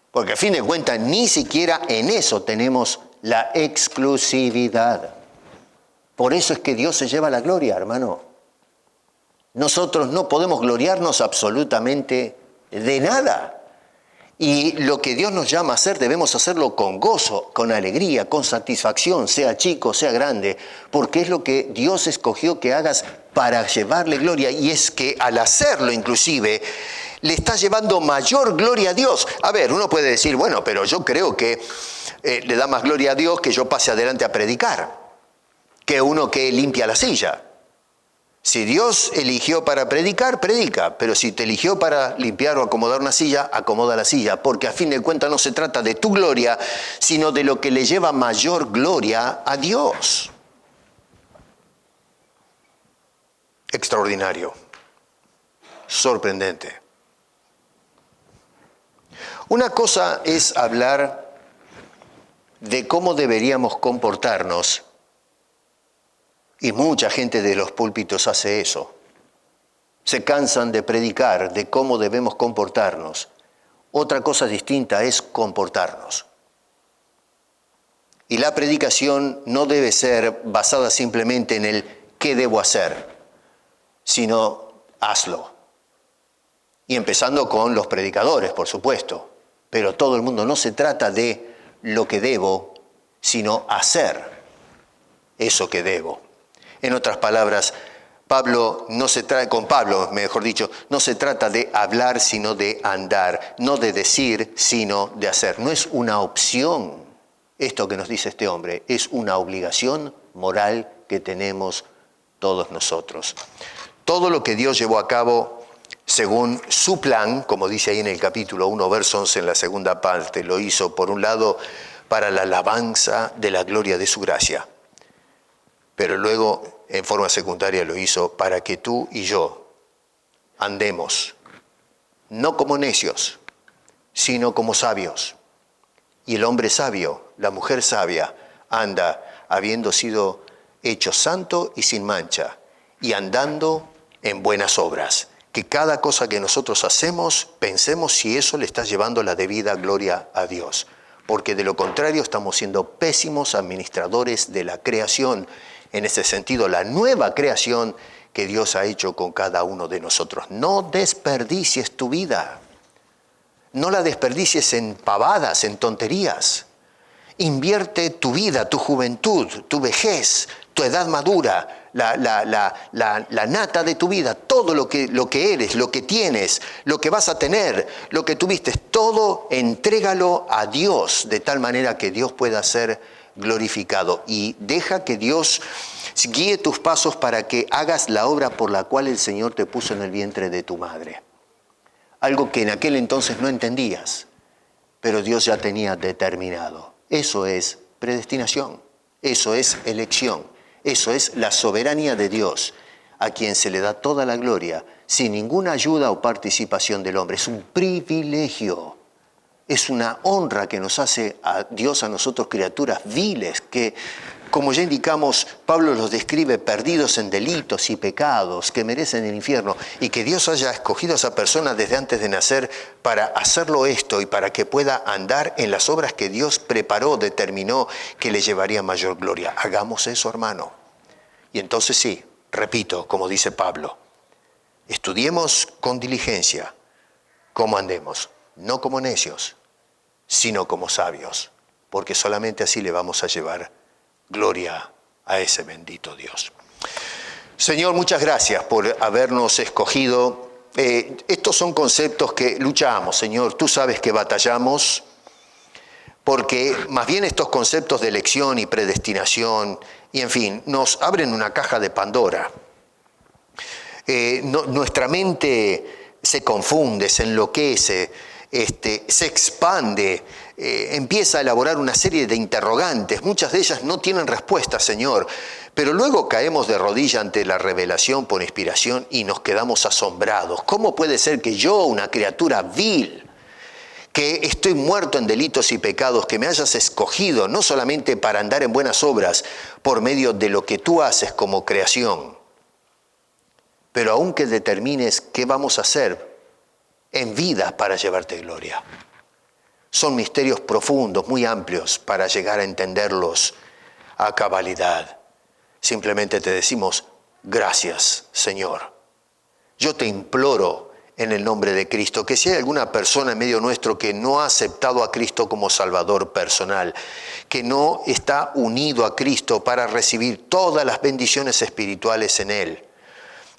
Porque a fin de cuentas, ni siquiera en eso tenemos la exclusividad. Por eso es que Dios se lleva la gloria, hermano. Nosotros no podemos gloriarnos absolutamente de nada. Y lo que Dios nos llama a hacer debemos hacerlo con gozo, con alegría, con satisfacción, sea chico, sea grande, porque es lo que Dios escogió que hagas para llevarle gloria. Y es que al hacerlo inclusive, le estás llevando mayor gloria a Dios. A ver, uno puede decir, bueno, pero yo creo que le da más gloria a Dios que yo pase adelante a predicar, que uno que limpia la silla. Si Dios eligió para predicar, predica. Pero si te eligió para limpiar o acomodar una silla, acomoda la silla. Porque a fin de cuentas no se trata de tu gloria, sino de lo que le lleva mayor gloria a Dios. Extraordinario. Sorprendente. Una cosa es hablar de cómo deberíamos comportarnos. Y mucha gente de los púlpitos hace eso. Se cansan de predicar de cómo debemos comportarnos. Otra cosa distinta es comportarnos. Y la predicación no debe ser basada simplemente en el qué debo hacer, sino hazlo. Y empezando con los predicadores, por supuesto. Pero todo el mundo, no se trata de lo que debo, sino hacer eso que debo. En otras palabras, no se trata de hablar, sino de andar, no de decir, sino de hacer. No es una opción esto que nos dice este hombre, es una obligación moral que tenemos todos nosotros. Todo lo que Dios llevó a cabo según su plan, como dice ahí en el capítulo 1, verso 11, en la segunda parte, lo hizo, por un lado, para la alabanza de la gloria de su gracia. Pero luego, en forma secundaria, lo hizo para que tú y yo andemos, no como necios, sino como sabios. Y el hombre sabio, la mujer sabia, anda habiendo sido hecho santo y sin mancha, y andando en buenas obras. que cada cosa que nosotros hacemos, pensemos si eso le está llevando la debida gloria a Dios. Porque de lo contrario estamos siendo pésimos administradores de la creación. En ese sentido, la nueva creación que Dios ha hecho con cada uno de nosotros. No desperdicies tu vida. No la desperdicies en pavadas, en tonterías. Invierte tu vida, tu juventud, tu vejez, tu edad madura, la nata de tu vida, todo lo que eres, lo que tienes, lo que vas a tener, lo que tuviste, todo entrégalo a Dios, de tal manera que Dios pueda ser glorificado. Y deja que Dios guíe tus pasos para que hagas la obra por la cual el Señor te puso en el vientre de tu madre. Algo que en aquel entonces no entendías, pero Dios ya tenía determinado. Eso es predestinación, eso es elección, eso es la soberanía de Dios, a quien se le da toda la gloria, sin ninguna ayuda o participación del hombre. Es un privilegio, es una honra que nos hace a Dios a nosotros, criaturas viles, que, como ya indicamos, Pablo los describe perdidos en delitos y pecados que merecen el infierno, y que Dios haya escogido a esa persona desde antes de nacer para hacerlo esto y para que pueda andar en las obras que Dios preparó, determinó que le llevaría mayor gloria. Hagamos eso, hermano. Y entonces sí, repito, como dice Pablo, estudiemos con diligencia cómo andemos, no como necios, sino como sabios, porque solamente así le vamos a llevar gloria a ese bendito Dios. Señor, muchas gracias por habernos escogido. Estos son conceptos que luchamos, Señor. Tú sabes que batallamos, porque más bien estos conceptos de elección y predestinación, y en fin, nos abren una caja de Pandora. Nuestra mente se confunde, se enloquece, se expande, empieza a elaborar una serie de interrogantes. Muchas de ellas no tienen respuesta, Señor, pero luego caemos de rodilla ante la revelación por inspiración y nos quedamos asombrados. ¿Cómo puede ser que yo, una criatura vil, que estoy muerto en delitos y pecados, que me hayas escogido no solamente para andar en buenas obras por medio de lo que tú haces como creación, pero aún que determines qué vamos a hacer en vida para llevarte gloria? Son misterios profundos, muy amplios, para llegar a entenderlos a cabalidad. Simplemente te decimos, gracias, Señor. Yo te imploro en el nombre de Cristo, que si hay alguna persona en medio nuestro que no ha aceptado a Cristo como Salvador personal, que no está unido a Cristo para recibir todas las bendiciones espirituales en Él,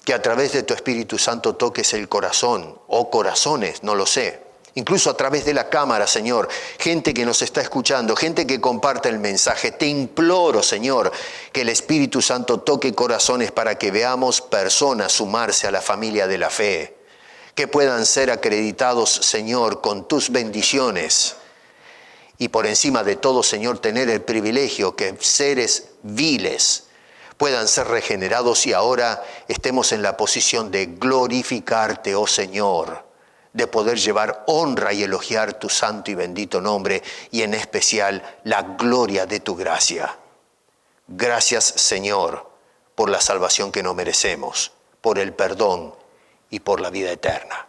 que a través de tu Espíritu Santo toques el corazón, o corazones, no lo sé, incluso a través de la cámara, Señor, gente que nos está escuchando, gente que comparte el mensaje. Te imploro, Señor, que el Espíritu Santo toque corazones para que veamos personas sumarse a la familia de la fe, que puedan ser acreditados, Señor, con tus bendiciones. Y por encima de todo, Señor, tener el privilegio que seres viles puedan ser regenerados y ahora estemos en la posición de glorificarte, oh Señor, de poder llevar honra y elogiar tu santo y bendito nombre, y en especial la gloria de tu gracia. Gracias, Señor, por la salvación que no merecemos, por el perdón y por la vida eterna.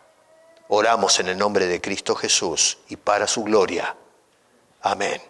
Oramos en el nombre de Cristo Jesús y para su gloria. Amén.